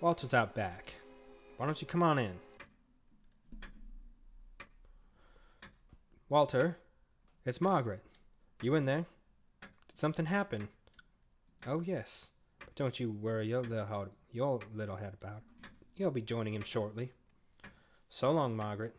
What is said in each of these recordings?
Walter's out back. Why don't you come on in? Walter, it's Margaret. You in there? Did something happen? Oh, yes. But don't you worry your little head about it. You'll be joining him shortly. So long, Margaret.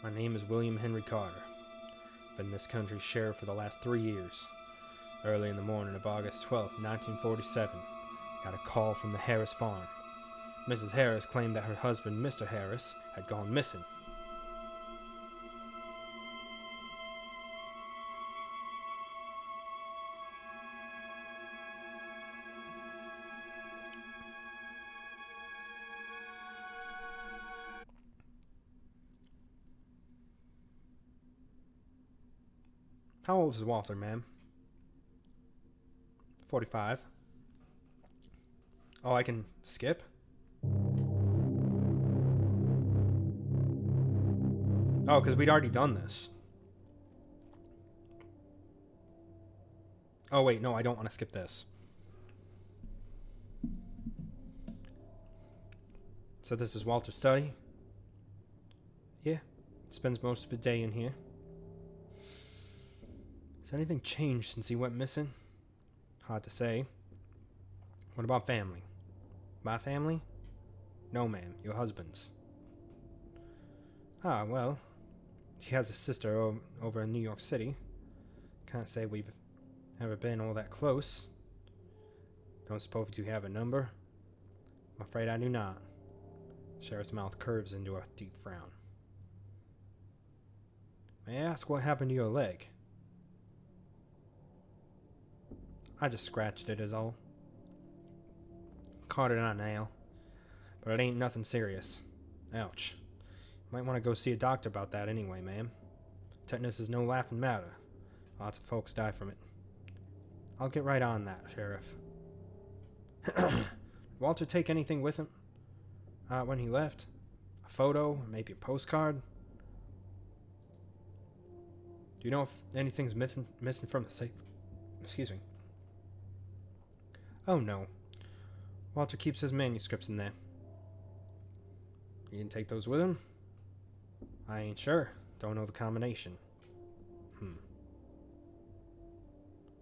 My name is William Henry Carter. I've been this country's sheriff for the last 3 years. Early in the morning of August 12th, 1947, got a call from the Harris farm. Mrs. Harris claimed that her husband, Mr. Harris, had gone missing. How old is Walter, ma'am? 45. Oh, I can skip? Oh, because we'd already done this. Oh, wait, no, I don't want to skip this. So this is Walter's study? Yeah, spends most of the day in here. Has anything changed since he went missing? Hard to say. What about family? My family? No, ma'am, your husband's. Ah, well, he has a sister over in New York City. Can't say we've ever been all that close. Don't suppose you have a number? I'm afraid I do not. Sheriff's mouth curves into a deep frown. May I ask what happened to your leg? I just scratched it is all. Caught it on a nail. But it ain't nothing serious. Ouch. Might want to go see a doctor about that anyway, ma'am. Tetanus is no laughing matter. Lots of folks die from it. I'll get right on that, Sheriff. Walter take anything with him? When he left? A photo? Maybe a postcard? Do you know if anything's missing from the safe? Excuse me. Oh no. Walter keeps his manuscripts in there. You didn't take those with him? I ain't sure. Don't know the combination. Did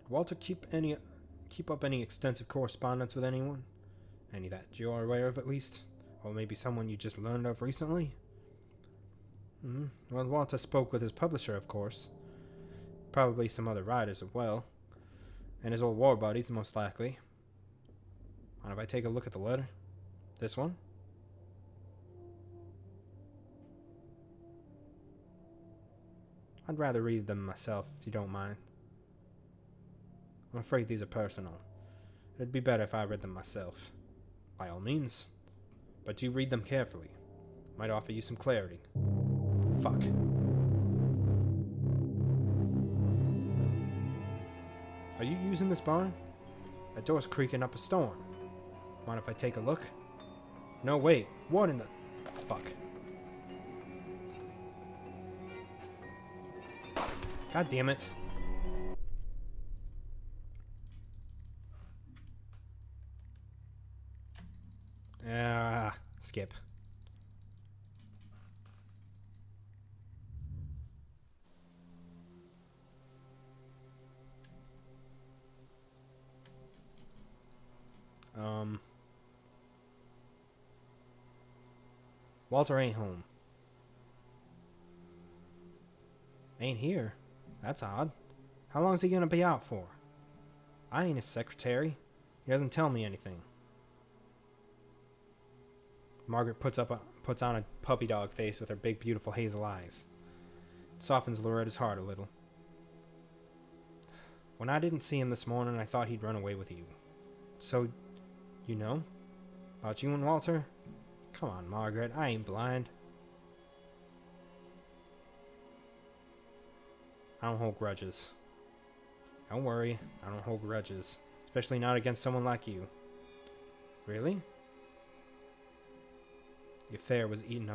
Walter keep up any extensive correspondence with anyone? Any that you're aware of, at least? Or maybe someone you just learned of recently? Well, Walter spoke with his publisher, of course. Probably some other writers as well. And his old war buddies, most likely. Mind if I take a look at the letter? This one? I'd rather read them myself, if you don't mind. I'm afraid these are personal. It'd be better if I read them myself. By all means. But do read them carefully. Might offer you some clarity. Fuck. Are you using this barn? That door's creaking up a storm. Mind if I take a look? No, wait. What in the... Fuck. God damn it. Skip. Walter ain't home. Ain't here? That's odd. How long is he gonna be out for? I ain't his secretary. He doesn't tell me anything. Margaret puts on a puppy dog face with her big, beautiful hazel eyes. It softens Loretta's heart a little. When I didn't see him this morning, I thought he'd run away with you. So, you know? About you and Walter? Come on, Margaret. I ain't blind. I don't hold grudges. Don't worry. I don't hold grudges. Especially not against someone like you. Really? The affair was eating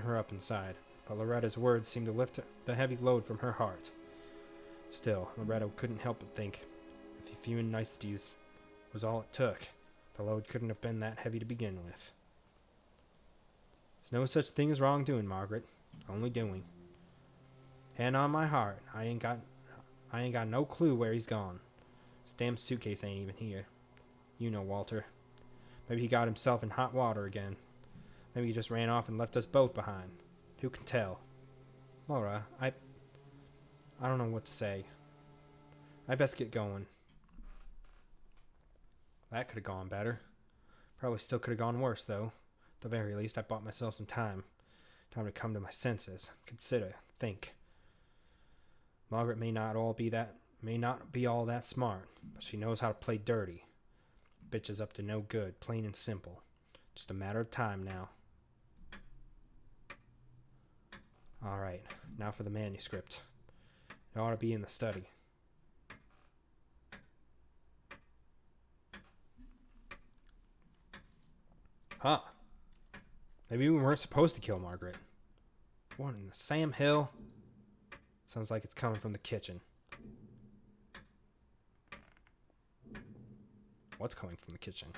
her up inside, but Loretta's words seemed to lift the heavy load from her heart. Still, Loretta couldn't help but think, if a few niceties was all it took, the load couldn't have been that heavy to begin with. There's no such thing as wrongdoing, Margaret. Only doing. Hand on my heart, I ain't got no clue where he's gone. His damn suitcase ain't even here. You know Walter. Maybe he got himself in hot water again. Maybe he just ran off and left us both behind. Who can tell? Laura, I don't know what to say. I best get going. That could have gone better. Probably still could have gone worse, though. At the very least, I bought myself some time. Time to come to my senses. Consider. Think. Margaret may not be all that smart, but she knows how to play dirty. Bitch is up to no good, plain and simple. Just a matter of time now. Alright, now for the manuscript. It ought to be in the study. Huh. Maybe we weren't supposed to kill Margaret. What in the Sam Hill? Sounds like it's coming from the kitchen. What's coming from the kitchen?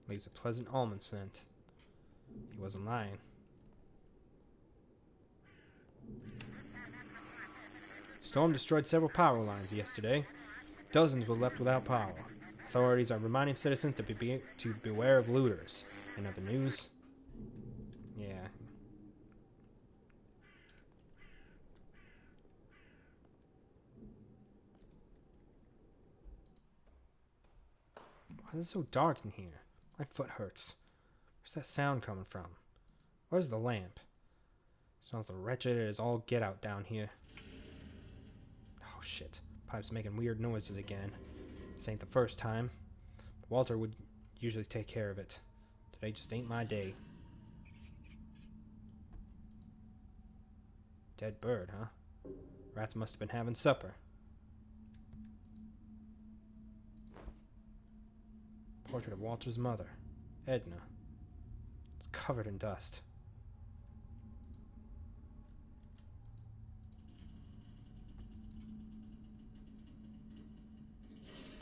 Leaves a pleasant almond scent. He wasn't lying. Storm destroyed several power lines yesterday. Dozens were left without power. Authorities are reminding citizens to beware of looters. And of the news? Yeah. Why is it so dark in here? My foot hurts. Where's that sound coming from? Where's the lamp? Smells the wretched as all get out down here. Oh shit. Pipe's making weird noises again. This ain't the first time. Walter would usually take care of it. Today just ain't my day. Dead bird, huh? Rats must have been having supper. Portrait of Walter's mother, Edna. It's covered in dust.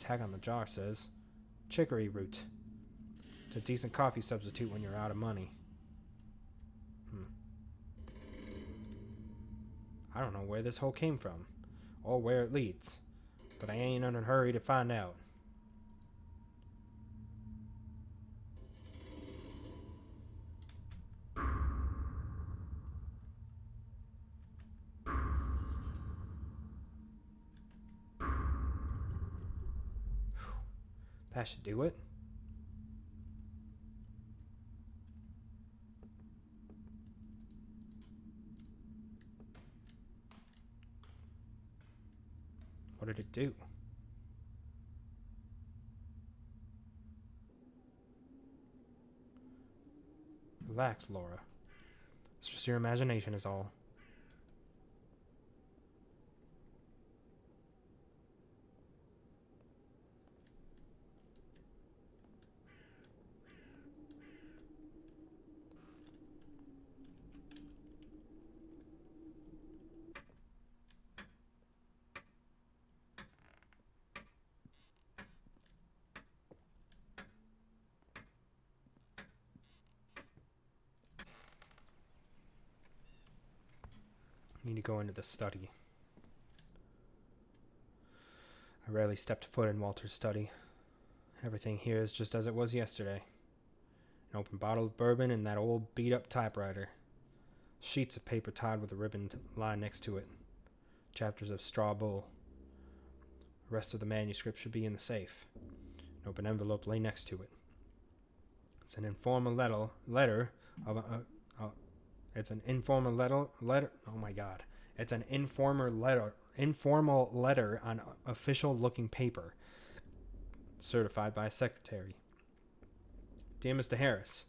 Tag on the jar says, chicory root. It's a decent coffee substitute when you're out of money. I don't know where this hole came from, or where it leads, but I ain't in a hurry to find out. That should do it. What did it do? Relax, Laura. It's just your imagination is all. Need to go into the study. I rarely stepped foot in Walter's study. Everything here is just as it was yesterday. An open bottle of bourbon and that old beat-up typewriter. Sheets of paper tied with a ribbon lying next to it. Chapters of Straw Bull. The rest of the manuscript should be in the safe. An open envelope lay next to it. It's an informal letter of a... It's an informal letter. Oh my god. It's an informal letter on official-looking paper, certified by a secretary. Dear Mr. Harris,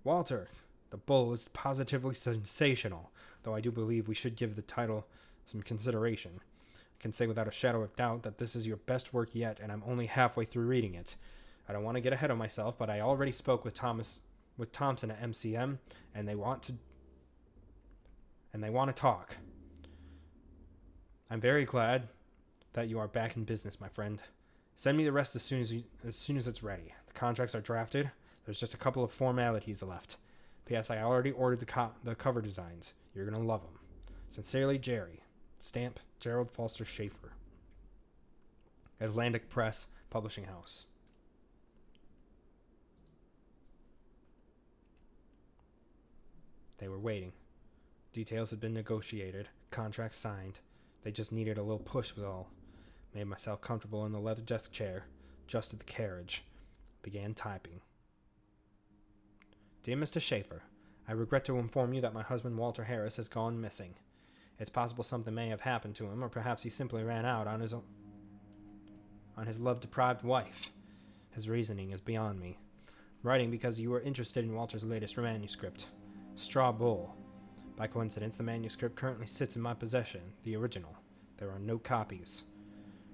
Walter, the bull is positively sensational, though I do believe we should give the title some consideration. I can say without a shadow of doubt that this is your best work yet, and I'm only halfway through reading it. I don't want to get ahead of myself, but I already spoke with Thompson at MCM, and they want to talk. I'm very glad that you are back in business, my friend. Send me the rest as soon as it's ready. The contracts are drafted. There's just a couple of formalities left. P.S. I already ordered the cover designs. You're gonna love them. Sincerely, Jerry. Stamp, Gerald Foster Schaefer. Atlantic Press Publishing House. They were waiting. Details had been negotiated. Contracts signed. They just needed a little push was all. Made myself comfortable in the leather desk chair. Adjusted the carriage. Began typing. Dear Mr. Schaefer, I regret to inform you that my husband Walter Harris has gone missing. It's possible something may have happened to him, or perhaps he simply ran out on his love-deprived wife. His reasoning is beyond me. I'm writing because you were interested in Walter's latest manuscript, Straw Bull. By coincidence, the manuscript currently sits in my possession, the original. There are no copies.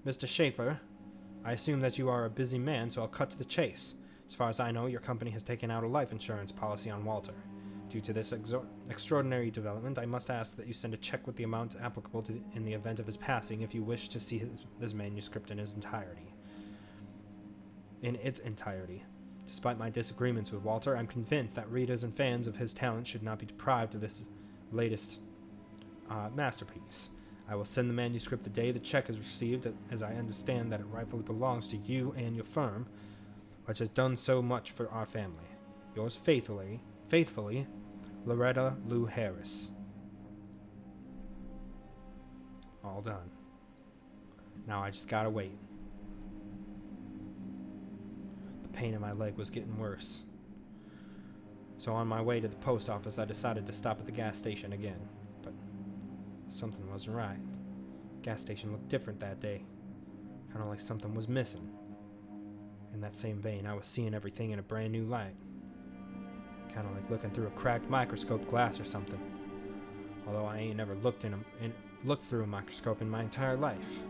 Mr. Schaefer, I assume that you are a busy man, so I'll cut to the chase. As far as I know, your company has taken out a life insurance policy on Walter. Due to this extraordinary development, I must ask that you send a check with the amount applicable in the event of his passing if you wish to see this manuscript in its entirety. Despite my disagreements with Walter, I'm convinced that readers and fans of his talent should not be deprived of this latest masterpiece. I will send the manuscript the day the check is received, as I understand that it rightfully belongs to you and your firm, which has done so much for our family. Yours faithfully, Loretta Lou Harris. All done. Now I just gotta wait. The pain in my leg was getting worse. So on my way to the post office, I decided to stop at the gas station again. But something wasn't right. The gas station looked different that day. Kind of like something was missing. In that same vein, I was seeing everything in a brand new light. Kind of like looking through a cracked microscope glass or something. Although I ain't never looked through a microscope in my entire life.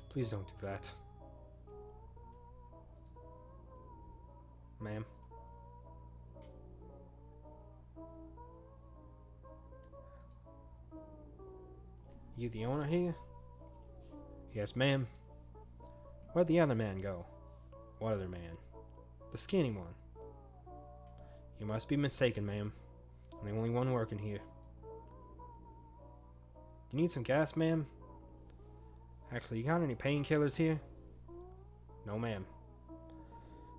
Please don't do that. Ma'am. You the owner here? Yes, ma'am. Where'd the other man go? What other man? The skinny one. You must be mistaken, ma'am. I'm the only one working here. You need some gas, ma'am? Actually, you got any painkillers here? No, ma'am.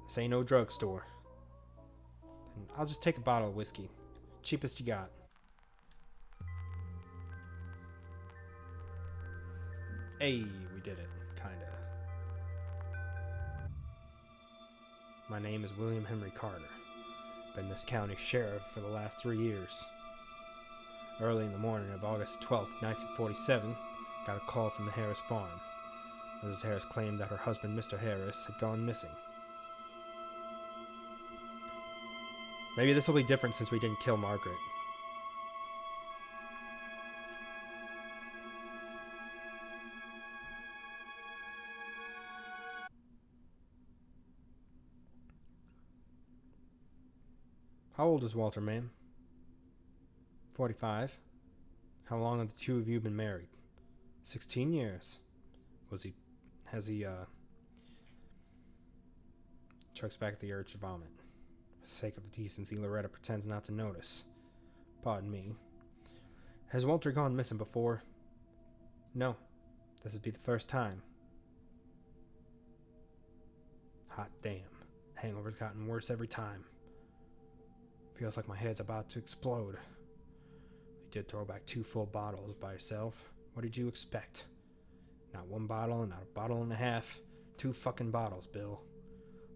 This ain't no drugstore. Then I'll just take a bottle of whiskey. Cheapest you got. Hey, we did it. Kinda. My name is William Henry Carter. Been this county sheriff for the last 3 years. Early in the morning of August 12th, 1947, got a call from the Harris farm. Mrs. Harris claimed that her husband, Mr. Harris, had gone missing. Maybe this will be different since we didn't kill Margaret. How old is Walter, ma'am? 45. How long have the two of you been married? 16 years. Has he chokes back the urge to vomit. For the sake of decency, Loretta pretends not to notice. Pardon me. Has Walter gone missing before? No. This would be the first time. Hot damn. Hangover's gotten worse every time. Feels like my head's about to explode. We You did throw back 2 full bottles by yourself. What did you expect? Not 1 bottle, not a bottle and a half. 2 fucking bottles, Bill.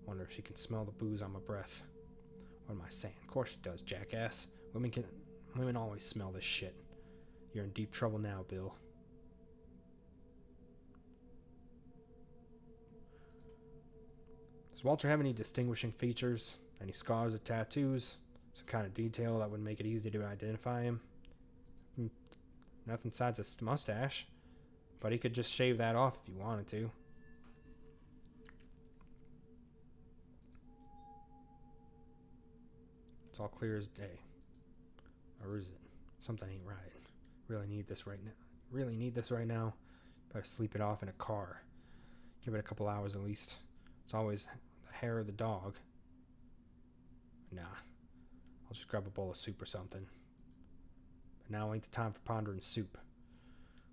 Wonder if she can smell the booze on my breath. What am I saying? Of course she does, jackass. Women always smell this shit. You're in deep trouble now, Bill. Does Walter have any distinguishing features? Any scars or tattoos? Some kind of detail that would make it easy to identify him? Nothing besides a mustache. But he could just shave that off if he wanted to. It's all clear as day. Or is it? Something ain't right. Really need this right now. Better sleep it off in a car. Give it a couple hours at least. It's always the hair of the dog. Nah. I'll just grab a bowl of soup or something. But now ain't the time for pondering soup.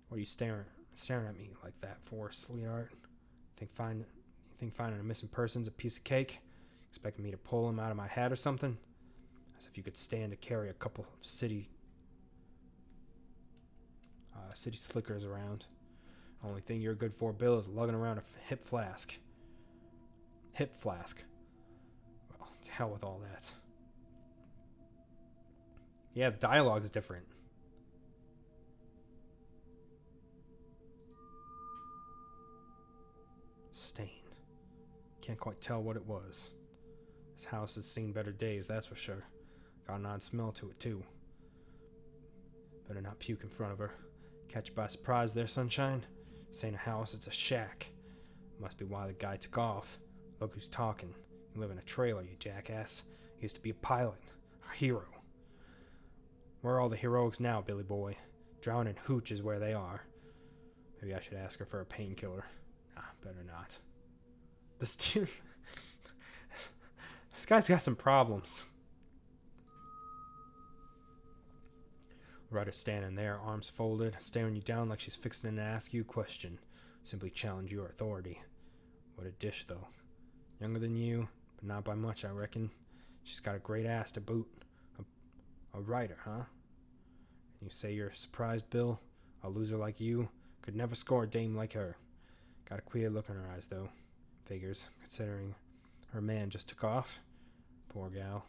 What are you staring at me like that for, sweetheart? You think finding a missing person's a piece of cake? Expecting me to pull him out of my hat or something? As if you could stand to carry a couple of city slickers around. Only thing you're good for, Bill, is lugging around a hip flask. Hip flask. Well, to hell with all that. Yeah, the dialogue is different. Stain. Can't quite tell what it was. This house has seen better days, that's for sure. Got an odd smell to it, too. Better not puke in front of her. Catch you by surprise there, sunshine. This ain't a house, it's a shack. Must be why the guy took off. Look who's talking. You live in a trailer, you jackass. He used to be a pilot. A hero. Where are all the heroics now, Billy boy? Drowning hooch is where they are. Maybe I should ask her for a painkiller. Nah, better not. This guy's got some problems. Loretta's standing there, arms folded, staring you down like she's fixing to ask you a question. Simply challenge your authority. What a dish, though. Younger than you, but not by much, I reckon. She's got a great ass to boot. A writer, huh? You say you're surprised, Bill? A loser like you could never score a dame like her. Got a queer look in her eyes, though. Figures, considering her man just took off. Poor gal.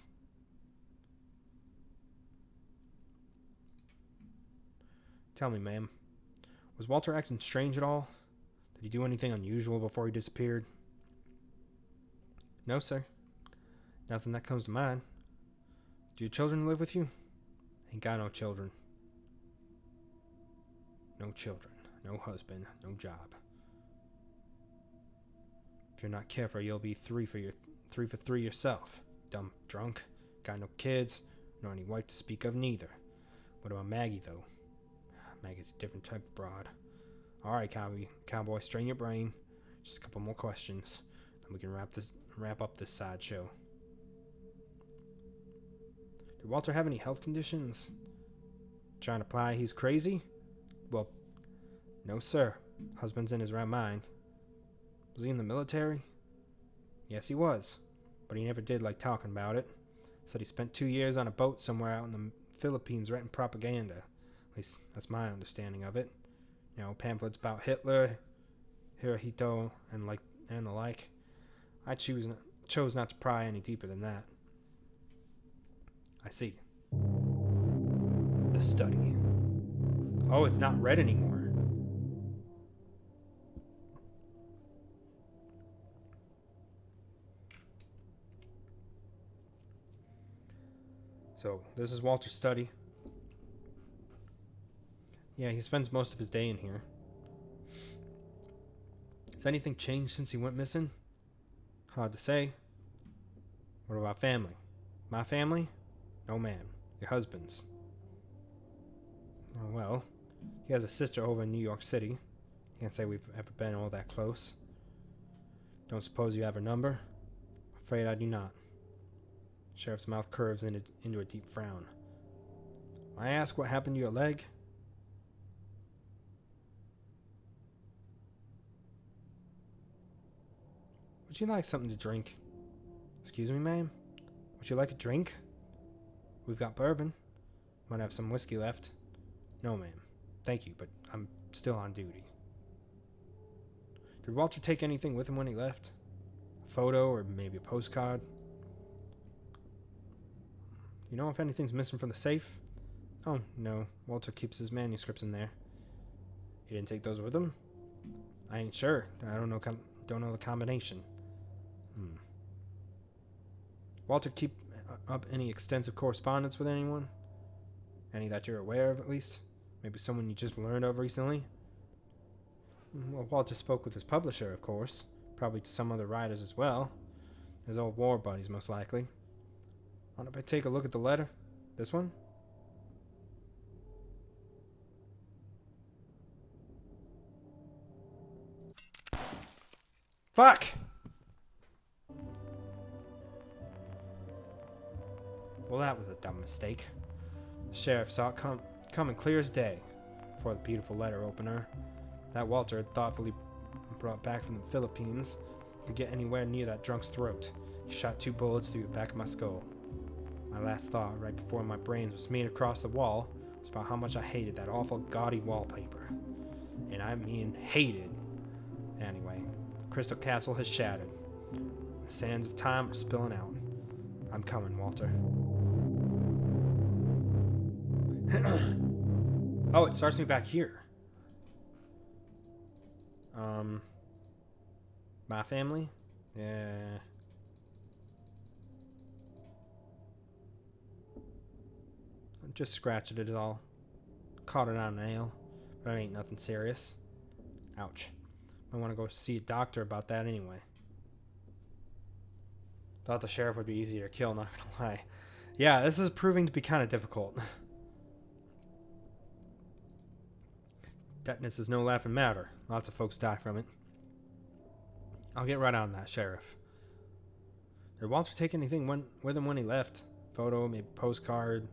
Tell me, ma'am, was Walter acting strange at all? Did he do anything unusual before he disappeared? No, sir. Nothing that comes to mind. Do your children live with you? Ain't got no children. No children, no husband, no job. If you're not careful, you'll be 3 for 3 yourself. Dumb drunk, got no kids, nor any wife to speak of neither. What about Maggie, though? Maggie's a different type of broad. Alright, cowboy, strain your brain. Just a couple more questions, then we can wrap up this sideshow. Did Walter have any health conditions? Trying to imply he's crazy? Well, no sir. Husband's in his right mind. Was he in the military? Yes, he was. But he never did like talking about it. Said he spent 2 years on a boat somewhere out in the Philippines writing propaganda. At least that's my understanding of it. You know, pamphlets about Hitler, Hirohito, and the like. I chose not to pry any deeper than that. I see. The study. Oh, it's not red anymore. So, this is Walter's study. Yeah, he spends most of his day in here. Has anything changed since he went missing? Hard to say. What about family? My family? No, ma'am. Your husband's. Oh, well, he has a sister over in New York City. Can't say we've ever been all that close. Don't suppose you have her number? Afraid I do not. Sheriff's mouth curves into a deep frown. May I ask what happened to your leg? Would you like something to drink? Excuse me, ma'am? Would you like a drink? We've got bourbon. Might have some whiskey left. No, ma'am. Thank you, but I'm still on duty. Did Walter take anything with him when he left? A photo or maybe a postcard? You know if anything's missing from the safe? Oh, no. Walter keeps his manuscripts in there. He didn't take those with him? I ain't sure. I don't know the combination. Walter keep up any extensive correspondence with anyone? Any that you're aware of, at least? Maybe someone you just learned of recently? Well, Walter spoke with his publisher, of course. Probably to some other writers as well. His old war buddies, most likely. Mind if I take a look at the letter? This one? Fuck! Well, that was a dumb mistake. The sheriff saw it coming clear as day before the beautiful letter opener that Walter had thoughtfully brought back from the Philippines could get anywhere near that drunk's throat. He shot 2 bullets through the back of my skull. My last thought, right before my brains were smeared across the wall, was about how much I hated that awful gaudy wallpaper. And I mean hated. Anyway, Crystal Castle has shattered. The sands of time are spilling out. I'm coming, Walter. Oh, it starts me back here. My family? Yeah. I'm just scratching it all. Caught it on a nail. But it ain't nothing serious. Ouch. I want to go see a doctor about that anyway. Thought the sheriff would be easier to kill, not gonna lie. Yeah, this is proving to be kind of difficult. Tetanus is no laughing matter. Lots of folks die from it. I'll get right on that, Sheriff. Did Walter take anything with him when he left? Photo, maybe postcard,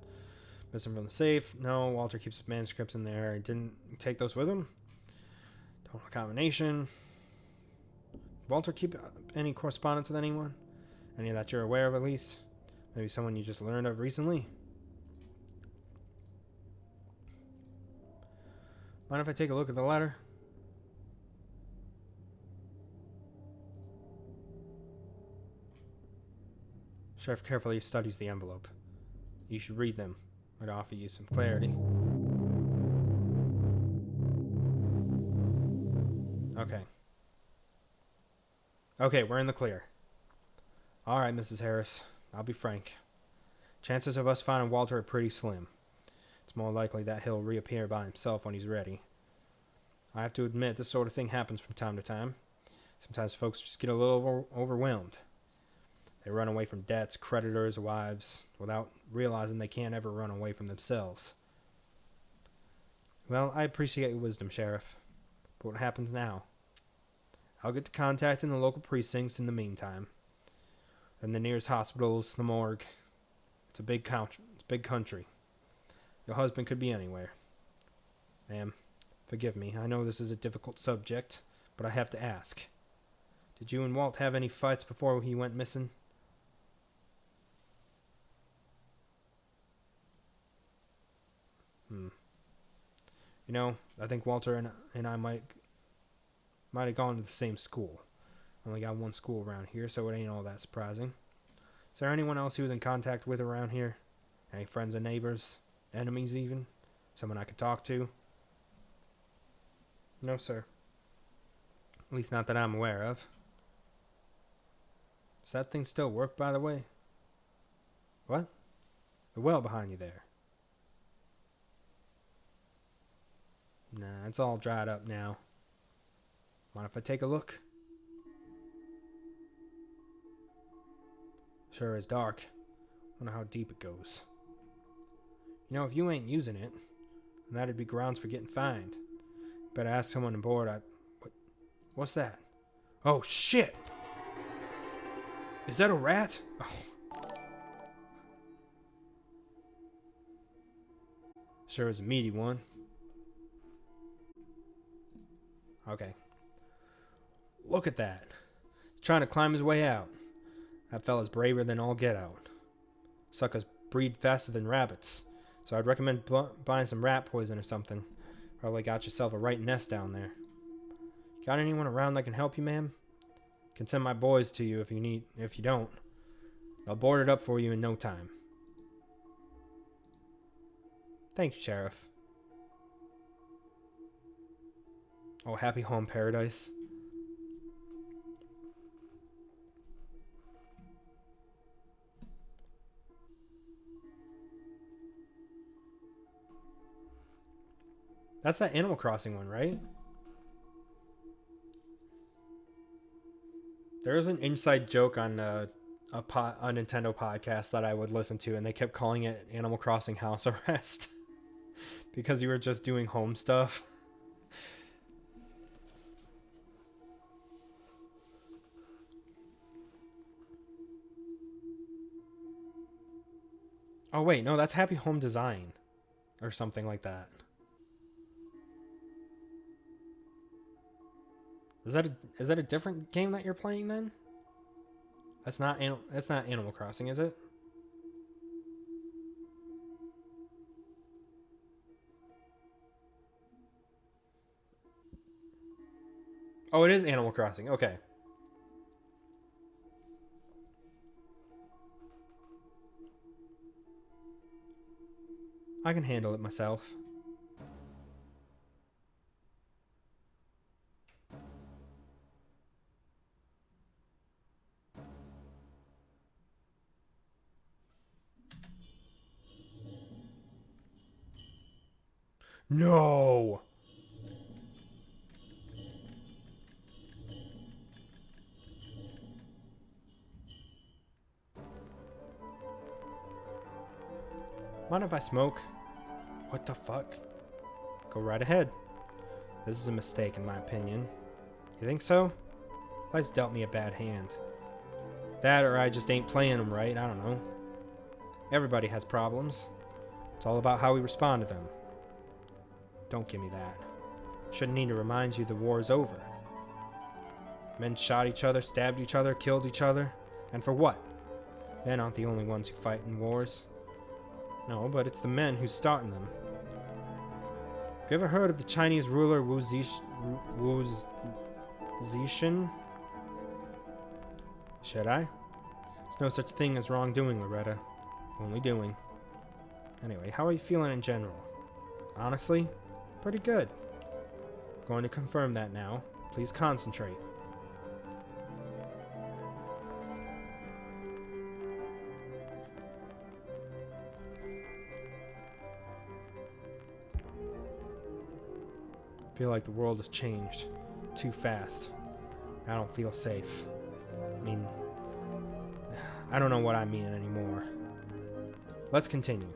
missing from the safe? No, Walter keeps his manuscripts in there. He didn't take those with him? Don't know the combination. Walter keep any correspondence with anyone? Any that you're aware of, at least? Maybe someone you just learned of recently? Mind if I take a look at the letter? Sheriff carefully studies the envelope. You should read them. Might offer you some clarity. Okay, we're in the clear. Alright, Mrs. Harris. I'll be frank. Chances of us finding Walter are pretty slim. It's more likely that he'll reappear by himself when he's ready. I have to admit, this sort of thing happens from time to time. Sometimes folks just get a little overwhelmed. They run away from debts, creditors, wives, without realizing they can't ever run away from themselves. Well, I appreciate your wisdom, Sheriff. But what happens now? I'll get to contacting the local precincts in the meantime. Then the nearest hospitals, the morgue. It's a big country. Your husband could be anywhere. Ma'am, forgive me. I know this is a difficult subject, but I have to ask. Did you and Walt have any fights before he went missing? You know, I think Walter and I might have gone to the same school. Only got one school around here, so it ain't all that surprising. Is there anyone else he was in contact with around here? Any friends or neighbors? Enemies even? Someone I could talk to? No, sir. At least not that I'm aware of. Does that thing still work, by the way? What? The well behind you there. Nah, it's all dried up now. Mind if I take a look? Sure is dark. Wonder how deep it goes. You know, if you ain't using it, then that'd be grounds for getting fined. Better ask someone on board. What's that? Oh, shit! Is that a rat? Oh. Sure is a meaty one. Okay. Look at that. He's trying to climb his way out. That fella's braver than all get out. Suckers breed faster than rabbits. So I'd recommend buying some rat poison or something. Probably got yourself a right nest down there. Got anyone around that can help you, ma'am? Can send my boys to you if you need. If you don't, I'll board it up for you in no time. Thank you, Sheriff. Oh, happy home paradise. That's that Animal Crossing one, right? There was an inside joke on a Nintendo podcast that I would listen to, and they kept calling it Animal Crossing House Arrest because you were just doing home stuff. Oh wait, no, that's Happy Home Design or something like that. Is that a different game that you're playing then? That's not Animal Crossing, is it? Oh, it is Animal Crossing. Okay. I can handle it myself. No! Mind if I smoke? What the fuck? Go right ahead. This is a mistake in my opinion. You think so? Life's dealt me a bad hand. That or I just ain't playing them right, I don't know. Everybody has problems. It's all about how we respond to them. Don't give me that. Shouldn't need to remind you the war is over. Men shot each other, stabbed each other, killed each other. And for what? Men aren't the only ones who fight in wars. No, but it's the men who's starting them. Have you ever heard of the Chinese ruler Wu Zixin? Should I? There's no such thing as wrongdoing, Loretta. Only doing. Anyway, how are you feeling in general? Honestly, pretty good. Going to confirm that now. Please concentrate. I feel like the world has changed too fast. I don't feel safe. I mean, I don't know what I mean anymore. Let's continue.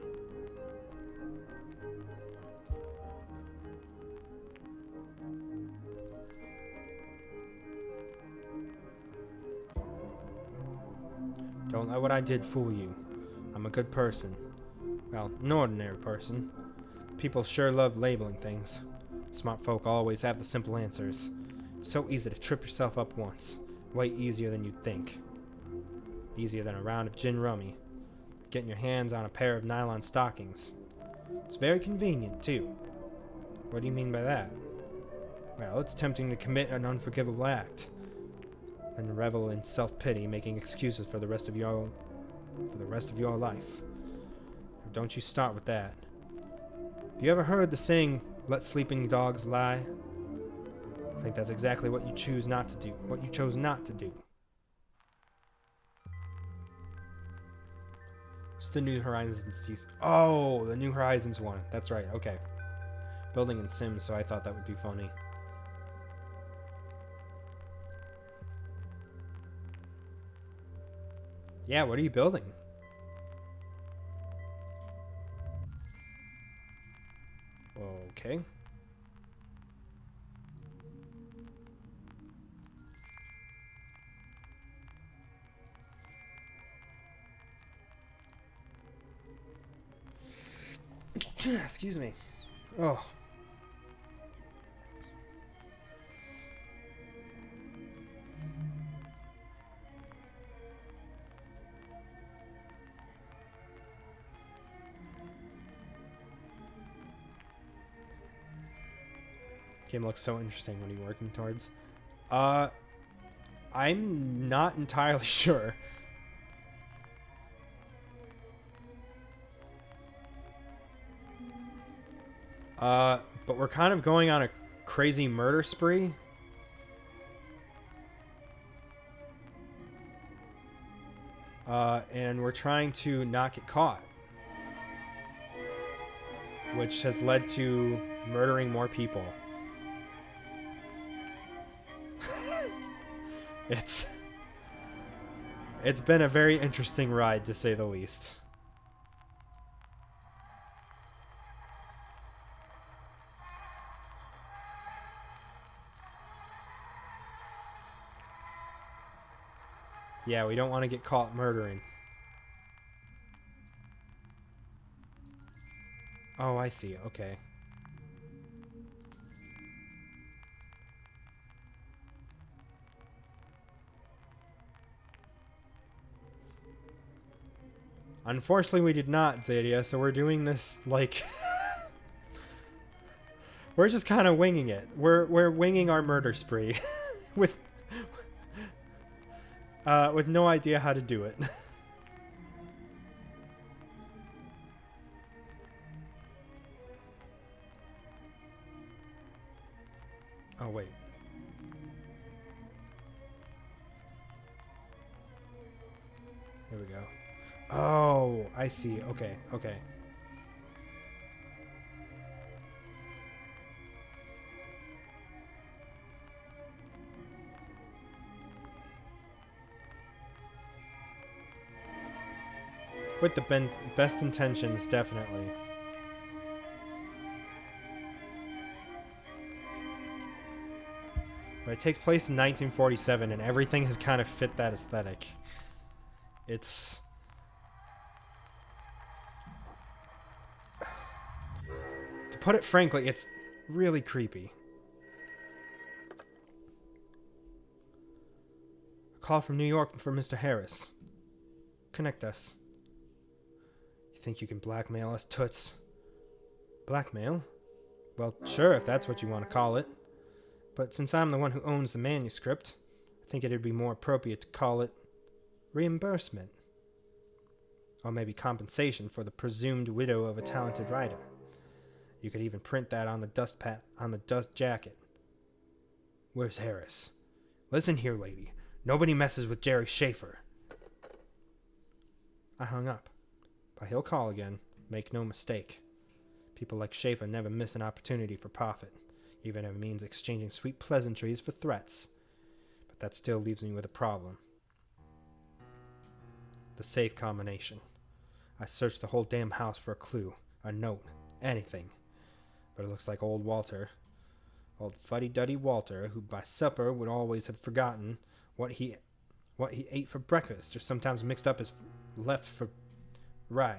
Don't let what I did fool you. I'm a good person. Well, an ordinary person. People sure love labeling things. Smart folk always have the simple answers. It's so easy to trip yourself up once. Way easier than you'd think. Easier than a round of gin rummy. Getting your hands on a pair of nylon stockings. It's very convenient, too. What do you mean by that? Well, it's tempting to commit an unforgivable act. Then revel in self-pity, making excuses for the rest of your life. Don't you start with that. Have you ever heard the saying, "Let sleeping dogs lie"? I think that's exactly what you chose not to do. It's the New Horizons. Oh, the New Horizons one. That's right. Okay. Building in Sims, so I thought that would be funny. Yeah, what are you building? Okay. Excuse me. Oh. Game looks so interesting. What are you working towards? I'm not entirely sure. But we're kind of going on a crazy murder spree. And we're trying to not get caught. Which has led to murdering more people. It's been a very interesting ride, to say the least. Yeah, we don't want to get caught murdering. Oh, I see. Okay. Unfortunately, we did not, Zadia, so we're doing this, like... we're just kind of winging it. We're winging our murder spree. with no idea how to do it. Oh, wait. Here we go. Oh, I see. Okay, okay. With the best intentions, definitely. But it takes place in 1947, and everything has kind of fit that aesthetic. It's... to put it frankly, it's really creepy. A call from New York for Mr. Harris. Connect us. You think you can blackmail us, toots? Blackmail? Well, sure, if that's what you want to call it. But since I'm the one who owns the manuscript, I think it'd be more appropriate to call it reimbursement. Or maybe compensation for the presumed widow of a talented writer. You could even print that on the dust jacket. Where's Harris? Listen here, lady. Nobody messes with Jerry Schaefer. I hung up. But he'll call again. Make no mistake. People like Schaefer never miss an opportunity for profit, even if it means exchanging sweet pleasantries for threats. But that still leaves me with a problem. The safe combination. I searched the whole damn house for a clue, a note, anything. But it looks like old fuddy-duddy Walter, who by supper would always have forgotten what he ate for breakfast, or sometimes mixed up his left for right.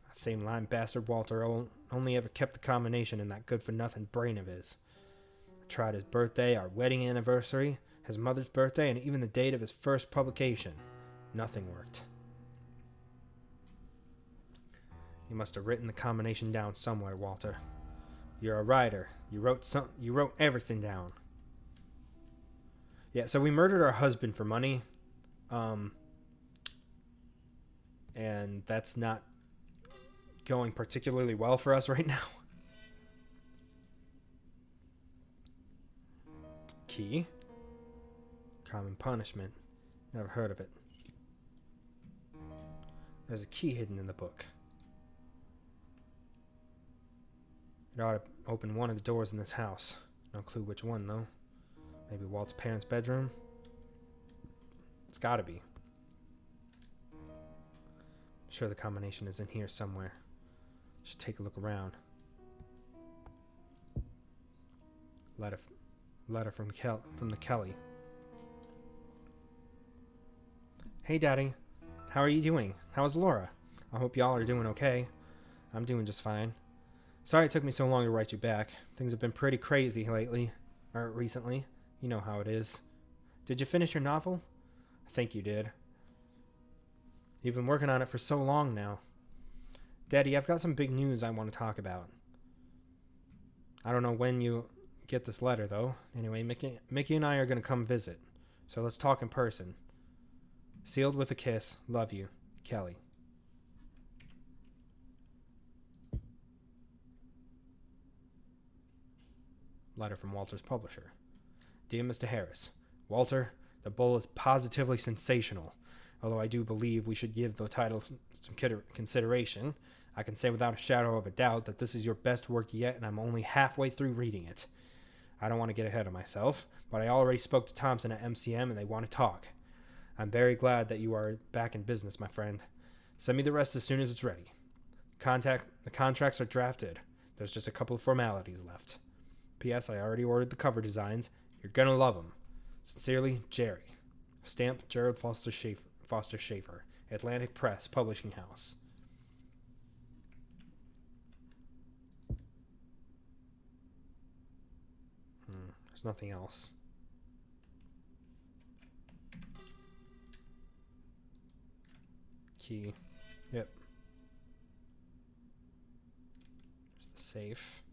That same lying bastard Walter only ever kept the combination in that good-for-nothing brain of his. I tried his birthday, our wedding anniversary, his mother's birthday, and even the date of his first publication. Nothing worked. You must have written the combination down somewhere, Walter. You're a writer. You wrote everything down. Yeah, so we murdered our husband for money. And that's not going particularly well for us right now. Key? Common punishment. Never heard of it. There's a key hidden in the book. It ought to open one of the doors in this house. No clue which one, though. Maybe Walt's parents' bedroom? It's gotta be. I'm sure the combination is in here somewhere. Should take a look around. Letter from the Kelly. Hey, Daddy. How are you doing? How's Laura? I hope y'all are doing okay. I'm doing just fine. Sorry it took me so long to write you back. Things have been pretty crazy recently. You know how it is. Did you finish your novel? I think you did. You've been working on it for so long now. Daddy, I've got some big news I want to talk about. I don't know when you get this letter, though. Anyway, Mickey and I are going to come visit. So let's talk in person. Sealed with a kiss. Love you. Kelly. Letter from Walter's publisher. Dear Mr. Harris, Walter, the bull is positively sensational. Although I do believe we should give the title some consideration, I can say without a shadow of a doubt that this is your best work yet, and I'm only halfway through reading it. I don't want to get ahead of myself, but I already spoke to Thompson at MCM, and they want to talk. I'm very glad that you are back in business, my friend. Send me the rest as soon as it's ready. The contracts are drafted. There's just a couple of formalities left. P.S. I already ordered the cover designs. You're gonna love them. Sincerely, Jerry. Stamp Gerald Foster Schaefer, Atlantic Press Publishing House. There's nothing else. Key. Yep. There's the safe.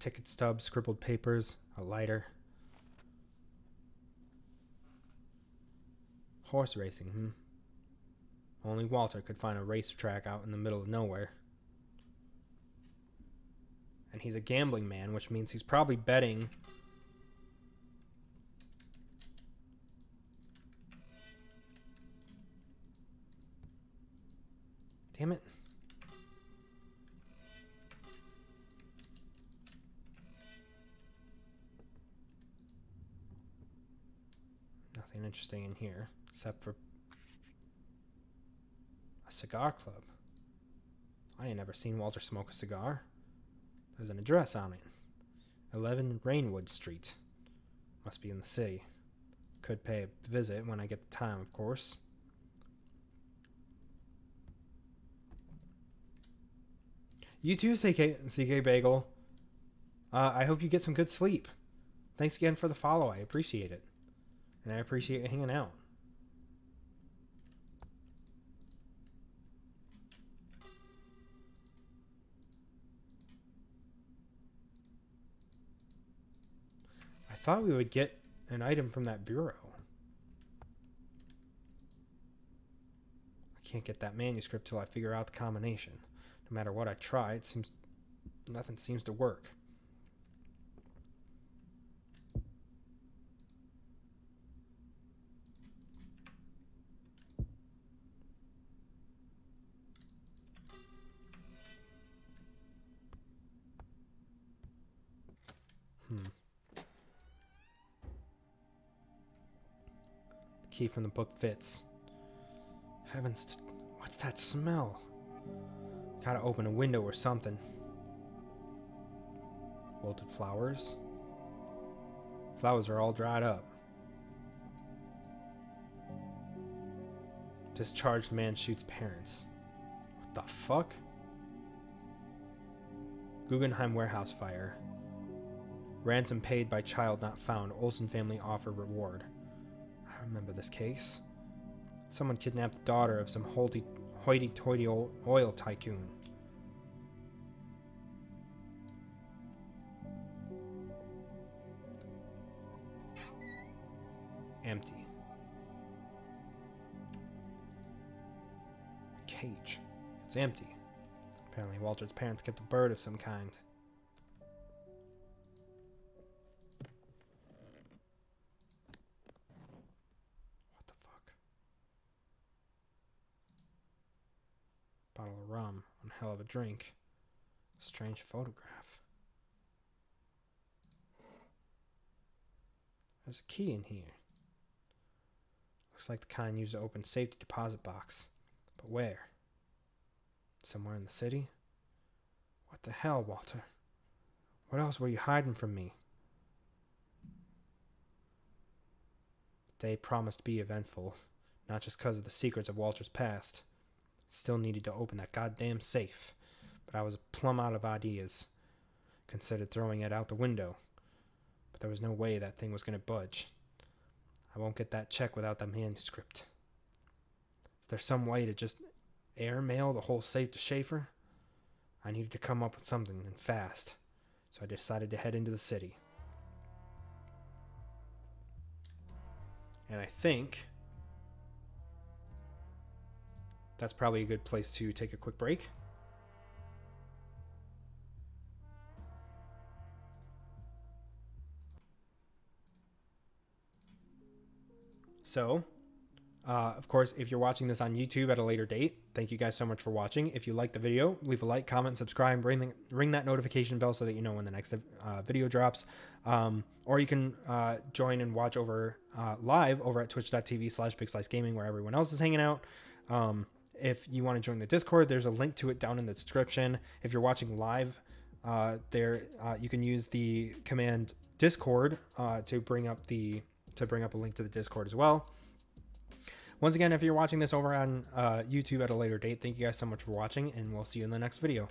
Ticket stub, scribbled papers, a lighter. Horse racing, Only Walter could find a racetrack out in the middle of nowhere. And he's a gambling man, which means he's probably betting. Damn it. Nothing interesting in here, except for a cigar club. I ain't never seen Walter smoke a cigar. There's an address on it. 11 Rainwood Street. Must be in the city. Could pay a visit when I get the time, of course. You too, CK Bagel. I hope you get some good sleep. Thanks again for the follow. I appreciate it. And I appreciate you hanging out. I thought we would get an item from that bureau. I can't get that manuscript till I figure out the combination. No matter what I try, nothing seems to work. The key from the book fits. Heavens, what's that smell? Gotta open a window or something. Wilted flowers. Flowers are all dried up. Discharged man shoots parents. What the fuck? Guggenheim warehouse fire. Ransom paid by child not found. Olsen family offer reward. I remember this case. Someone kidnapped the daughter of some hoity-toity oil tycoon. Empty. A cage. It's empty. Apparently Walter's parents kept a bird of some kind. What the fuck? Bottle of rum. One hell of a drink. Strange photograph. There's a key in here. Looks like the kind used to open safety deposit box. But where? Somewhere in the city? What the hell, Walter? What else were you hiding from me? The day promised to be eventful, not just because of the secrets of Walter's past. Still needed to open that goddamn safe, but I was plumb out of ideas. Considered throwing it out the window, but there was no way that thing was going to budge. I won't get that check without that manuscript. Is there some way to just airmail the whole safe to Schaefer, I needed to come up with something, and fast. So I decided to head into the city. And I think that's probably a good place to take a quick break. So, of course, if you're watching this on YouTube at a later date, thank you guys so much for watching. If you like the video, leave a like, comment, subscribe, ring that notification bell so that you know when the next video drops. Or you can join and watch over live over at twitch.tv/BigSliceGaming, where everyone else is hanging out. If you want to join the Discord, there's a link to it down in the description. If you're watching live, you can use the command Discord to bring up a link to the Discord as well. Once again, if you're watching this over on YouTube at a later date, thank you guys so much for watching, and we'll see you in the next video.